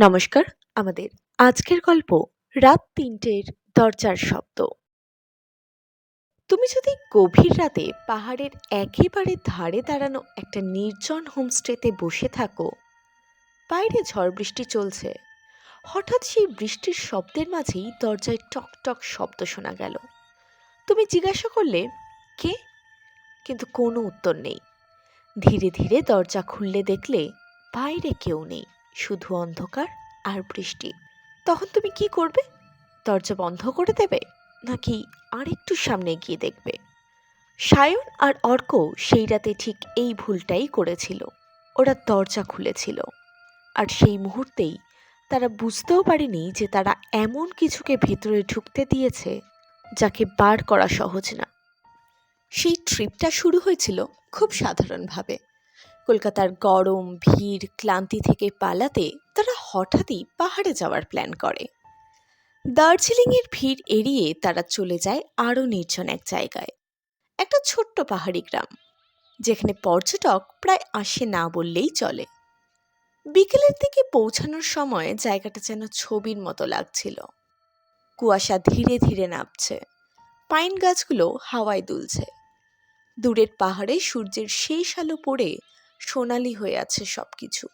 নমস্কার। আমাদের আজকের গল্প রাত ৩টের দরজার শব্দ। তুমি যদি গভীর রাতে পাহাড়ের একেবারে ধারে দাঁড়ানো একটা নির্জন হোমস্টেতে বসে থাকো, বাইরে ঝড় বৃষ্টি চলছে, হঠাৎ সেই বৃষ্টির শব্দের মাঝেই দরজায় টক টক শব্দ শোনা গেল। তুমি জিজ্ঞাসা করলে, কে? কিন্তু কোনো উত্তর নেই। ধীরে ধীরে দরজা খুললে দেখলে বাইরে কেউ নেই, শুধু অন্ধকার আর বৃষ্টি। তখন তুমি কি করবে? দরজা বন্ধ করে দেবে, নাকি আরেকটু সামনে গিয়ে দেখবে? সায়ন আর অর্ক সেই রাতে ঠিক এই ভুলটাই করেছিল। ওরা দরজা খুলেছিল, আর সেই মুহূর্তেই তারা বুঝতেও পারেনি যে তারা এমন কিছুকে ভেতরে ঢুকতে দিয়েছে যাকে বার করা সহজ না। সেই ট্রিপটা শুরু হয়েছিল খুব সাধারণভাবে। কলকাতার গরম, ভিড়, ক্লান্তি থেকে পালাতে তারা হঠাৎই পাহাড়ে যাওয়ার প্ল্যান করে। দার্জিলিংয়ের ভিড় এড়িয়ে তারা চলে যায় আরও নির্জন এক জায়গায়, একটা ছোট্ট পাহাড়ি গ্রাম, যেখানে পর্যটক প্রায় আসে না বললেই চলে। বিকেলের দিকে পৌঁছানোর সময় জায়গাটা যেন ছবির মতো লাগছিল। কুয়াশা ধীরে ধীরে নামছে, পাইন গাছগুলো হাওয়ায় দুলছে, দূরের পাহাড়ে সূর্যের শেষ আলো পড়ে সোনালি হয়ে আছে সবকিছু।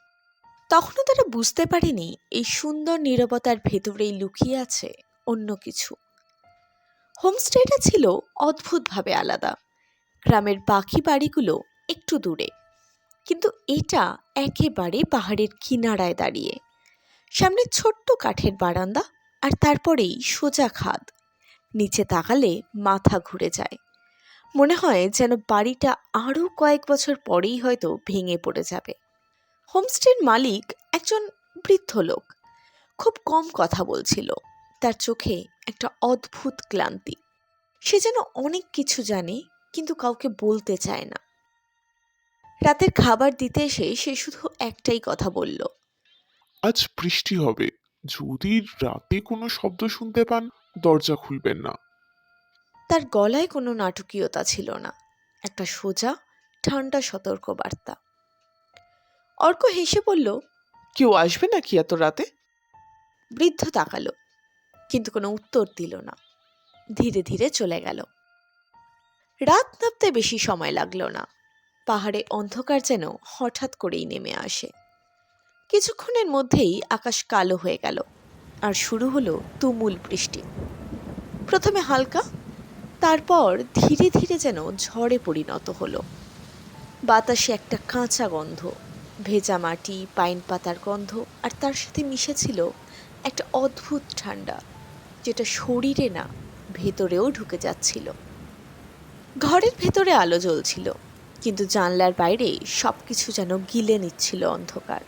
তখনও তারা বুঝতে পারেনি এই সুন্দর নীরবতার ভেতরেই লুকিয়ে আছে অন্য কিছু। হোমস্টেটা ছিল অদ্ভুতভাবে আলাদা। গ্রামের বাকি বাড়িগুলো একটু দূরে, কিন্তু এটা একেবারে পাহাড়ের কিনারায় দাঁড়িয়ে। সামনে ছোট্ট কাঠের বারান্দা, আর তারপরেই সোজা খাদ। নিচে তাকালে মাথা ঘুরে যায়। মনে হয় যেন বাড়িটা আরও কয়েক বছর পরেই হয়তো ভেঙে পড়ে যাবে। হোমস্টের মালিক একজন বৃদ্ধ লোক, খুব কম কথা বলছিল। তার চোখে একটা অদ্ভুত ক্লান্তি। সে যেন অনেক কিছু জানে, কিন্তু কাউকে বলতে চায় না। রাতের খাবার দিতে এসে সে শুধু একটাই কথা বলল, আজ বৃষ্টি হবে। যদি রাতে কোনো শব্দ শুনতে পান, দরজা খুলবেন না। তার গলায় কোনো নাটকীয়তা ছিল না, একটা সোজা ঠান্ডা সতর্ক বার্তা। অর্ক হেসে বলল, কেউ আসবে নাকি এত রাতে? বৃদ্ধ তাকালো, কিন্তু কোনো উত্তর দিল না। ধীরে ধীরে চলে গেল। রাত নামতে বেশি সময় লাগলো না। পাহাড়ে অন্ধকার যেন হঠাৎ করেই নেমে আসে। কিছুক্ষণের মধ্যেই আকাশ কালো হয়ে গেল, আর শুরু হলো তুমুল বৃষ্টি। প্রথমে হালকা, তারপর ধীরে ধীরে যেন ঝড়ে পরিণত হলো। বাতাসে একটা কাঁচা গন্ধ, ভেজা মাটি, পাইন পাতার গন্ধ, আর তার সাথে মিশেছিল একটা অদ্ভুত ঠান্ডা, যেটা শরীরে না, ভেতরেও ঢুকে যাচ্ছিল। ঘরের ভেতরে আলো জ্বলছিল, কিন্তু জানলার বাইরে সবকিছু যেন গিলে নিচ্ছিল অন্ধকার।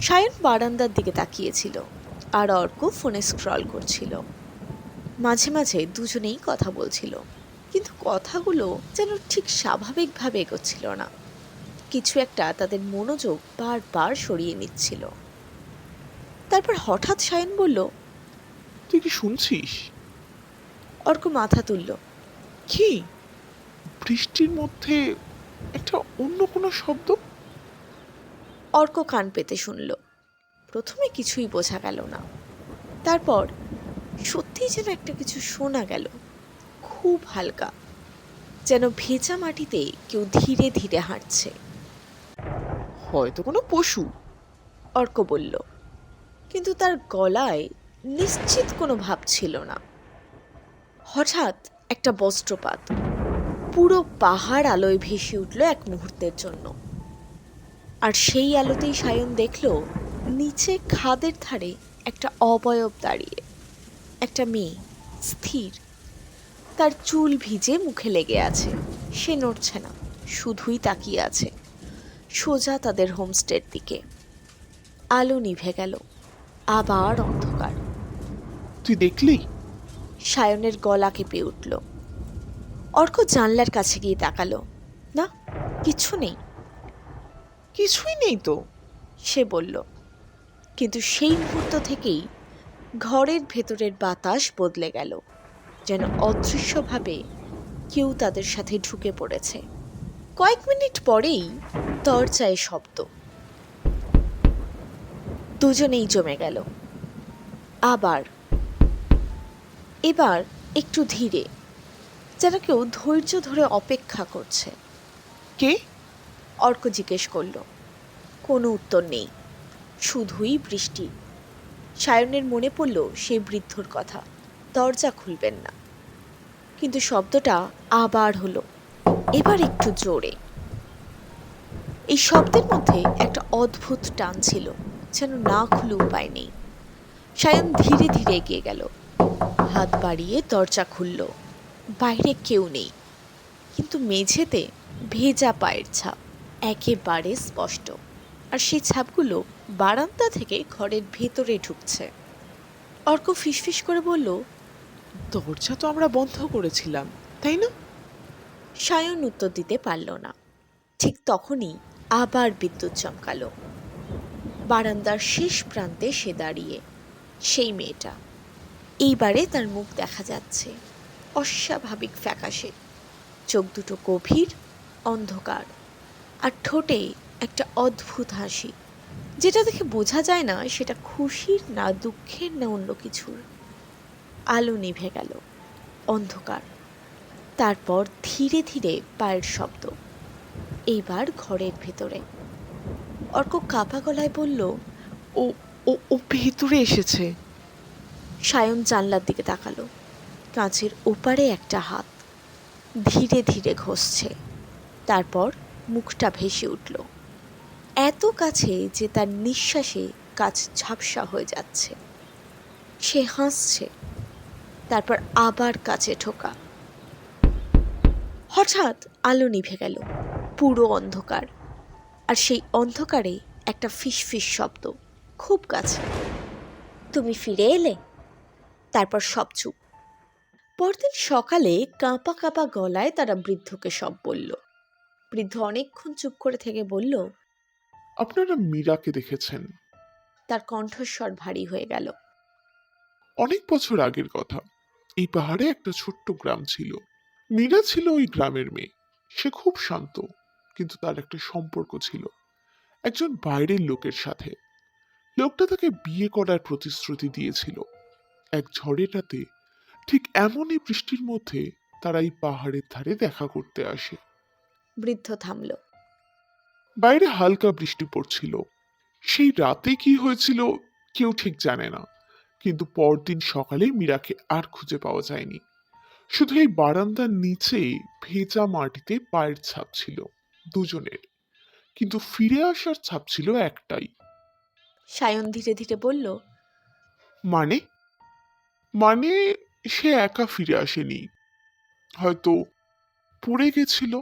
সায়ন বারান্দার দিকে তাকিয়েছিল, আর অর্ক ফোনে স্ক্রল করছিল। মাঝে মাঝে দুজনেই কথা বলছিল, কিন্তু কথাগুলো যেন ঠিক স্বাভাবিকভাবে এগোচ্ছিল না। কিছু একটা তাদের মনোযোগ বারবার সরিয়ে নিচ্ছিল। তারপর হঠাৎ সায়ন বলল, তুই কি শুনছিস? অর্ক মাথা তুলল। কি? বৃষ্টির মধ্যে একটা অন্য কোনো শব্দ? অর্ক কান পেতে শুনল। প্রথমে কিছুই বোঝা গেল না, তারপর সত্যিই যেন একটা কিছু শোনা গেল, খুব হালকা, যেন ভেজা মাটিতে কেউ ধীরে ধীরে হাঁটছে। হয়তো কোনো পশু। অর্ক বলল, কিন্তু তার গলায় নিশ্চিত কোনো ভাব ছিল না। হঠাৎ একটা বজ্রপাত, পুরো পাহাড় আলোয় ভেসে উঠল এক মুহূর্তের জন্য। আর সেই আলোতেই সায়ন দেখল নিচে খাদের ধারে একটা অবয়ব দাঁড়িয়ে, একটা মেয়ে, স্থির। তার চুল ভিজে মুখে লেগে আছে। সে নড়ছে না, শুধুই তাকিয়ে আছে সোজা তাদের হোমস্টের দিকে। আলো নিভে গেল, আবার অন্ধকার। তুই দেখলি? সায়নের গলা কেঁপে উঠল। অর্ক জানলার কাছে গিয়ে তাকালো। না, কিছু নেই। কিছুই নেই তো। সে বলল। কিন্তু সেই মুহূর্ত থেকেই ঘরের ভেতরের বাতাস বদলে গেল, যেন অদৃশ্যভাবে কেউ তাদের সাথে ঢুকে পড়েছে। কয়েক মিনিট পরেই দরজায় শব্দ। দুজনেই জমে গেল। আবার এবার একটু ধীরে, যেন কেউ ধৈর্য ধরে অপেক্ষা করছে। কে? অর্ক জিজ্ঞেস করল। কোনো উত্তর নেই, শুধুই বৃষ্টি। সায়নের মনে পড়ল সেই বৃদ্ধর কথা, দরজা খুলবেন না। কিন্তু শব্দটা আবার হলো, এবার একটু জোরে। এই শব্দের মধ্যে একটা অদ্ভুত টান ছিল, যেন না খুলে উপায় নেই। সায়ন ধীরে ধীরে এগিয়ে গেল, হাত বাড়িয়ে দরজা খুলল। বাইরে কেউ নেই, কিন্তু মেঝেতে ভেজা পায়ের ছাপ একেবারে স্পষ্ট। আর সেই ছাপগুলো বারান্দা থেকে ঘরের ভেতরে ঢুকছে। অর্ক ফিসফিস করে বলল, দরজা তো আমরা বন্ধ করেছিলাম, তাই না? সায়ন উত্তর দিতে পারল না। ঠিক তখনই আবার বিদ্যুৎ চমকালো। বারান্দার শেষ প্রান্তে সে দাঁড়িয়ে, সেই মেয়েটা। এইবারে তার মুখ দেখা যাচ্ছে, অস্বাভাবিক ফ্যাকাশে, চোখ দুটো গভীর, অন্ধকার, আর ঠোঁটে একটা অদ্ভুত হাসি, যেটা দেখে বোঝা যায় না সেটা খুশির না দুঃখের না অন্য কিছুর। আলো নিভে গেল, অন্ধকার, তারপর ধীরে ধীরে পায়ের শব্দ। এইবার ঘরের ভেতরে। অর্ক কাঁপা গলায় বলল, ও ও ও ভেতরে এসেছে। সায়ন জানলার দিকে তাকালো। কাঁচের ওপারে একটা হাত ধীরে ধীরে ঘষছে, তারপর মুখটা ভেসে উঠল, এত কাছে যে তার নিঃশ্বাসে কাঁচ ঝাপসা হয়ে যাচ্ছে। সে হাসছে, তারপর আবার কাছে ঠোকা। হঠাৎ আলো নিভে গেল, পুরো অন্ধকার। আর সেই অন্ধকারে একটা ফিসফিস শব্দ, খুব কাছে। তুমি ফিরে এলে। তারপর সব চুপ। পরদিন সকালে কাঁপা কাঁপা গলায় তারা বৃদ্ধকে সব বলল। বৃদ্ধ অনেকক্ষণ চুপ করে থেকে বলল, আপনারা মীরাকে দেখেছেন? তার কণ্ঠস্বর ভারী হয়ে গেল। অনেক বছর আগের কথা। এই পাহাড়ে একটা ছোট্ট গ্রাম ছিল। মীরা ছিল ওই গ্রামের মেয়ে। সে খুব শান্ত, কিন্তু তার একটা সম্পর্ক ছিল একজন বাইরের লোকের সাথে। লোকটা তাকে বিয়ে করার প্রতিশ্রুতি দিয়েছিল। এক ঝড়ের রাতে, ঠিক এমনই বৃষ্টির মধ্যে, তারা এই পাহাড়ের ধারে দেখা করতে আসে। বৃদ্ধ থামল। বাইরে হালকা বৃষ্টি পড়ছিল। সেই রাতে কি হয়েছিল কেউ ঠিক জানে না, কিন্তু পরদিন সকালে মীরাকে আর খুঁজে পাওয়া যায়নি। শুধু এই বারান্দার নিচে ভেজা মাটিতে পায়ের ছাপ ছিল দুজনের, কিন্তু ফিরে আসার ছাপ ছিল একটাই। সায়ন ধীরে ধীরে বলল, মানে মানে সে একা ফিরে আসেনি। হয়তো পড়ে গেছিল,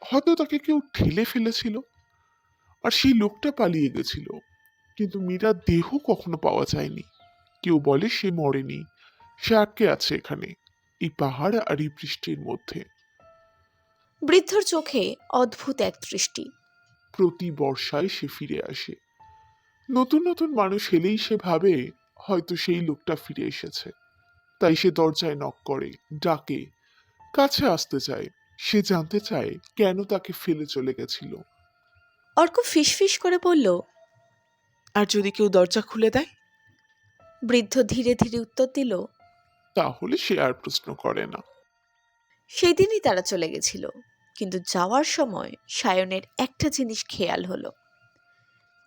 হয়তো তাকে কেউ ঠেলে ফেলেছিল, আর সেই লোকটা পালিয়ে গেছিল। কিন্তু মীরার দেহ কখনো পাওয়া যায়নি। কেউ বলে সে মরেনি, সে আটকে আছে এখানে, এই পাহাড় আর এই বৃষ্টির মধ্যে। বৃদ্ধর চোখে অদ্ভুত এক দৃষ্টি। প্রতি বর্ষায় সে ফিরে আসে। নতুন নতুন মানুষ এলেই সে ভাবে হয়তো সেই লোকটা ফিরে এসেছে। তাই সে দরজায় নক করে, ডাকে, কাছে আসতে চায়। সে জানতে চায় কেন তাকে ফেলে চলে গেছিল। অর্ক ফিসফিস করে বলল, আর যদি কেউ দরজা খুলে দেয়? বৃদ্ধ ধীরে ধীরে উত্তর দিল, তাহলে সে আর প্রশ্ন করে না। সেই দিনই তারা চলে গেছিল। কিন্তু যাওয়ার সময় সায়নের একটা জিনিস খেয়াল হলো।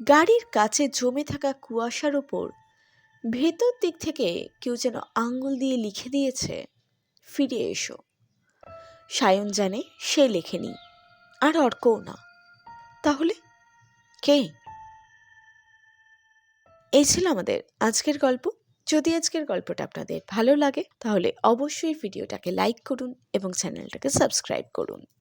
গাড়ির কাছে জমে থাকা কুয়াশার ওপর ভেতর দিক থেকে কেউ যেন আঙ্গুল দিয়ে লিখে দিয়েছে, ফিরে এসো। সায়ন জানে সে লেখেনি, আর অর্কও না। তাহলে কে? এই ছিল আমাদের আজকের গল্প। যদি আজকের গল্পটা আপনাদের ভালো লাগে তাহলে অবশ্যই ভিডিওটাকে লাইক করুন এবং চ্যানেলটাকে সাবস্ক্রাইব করুন।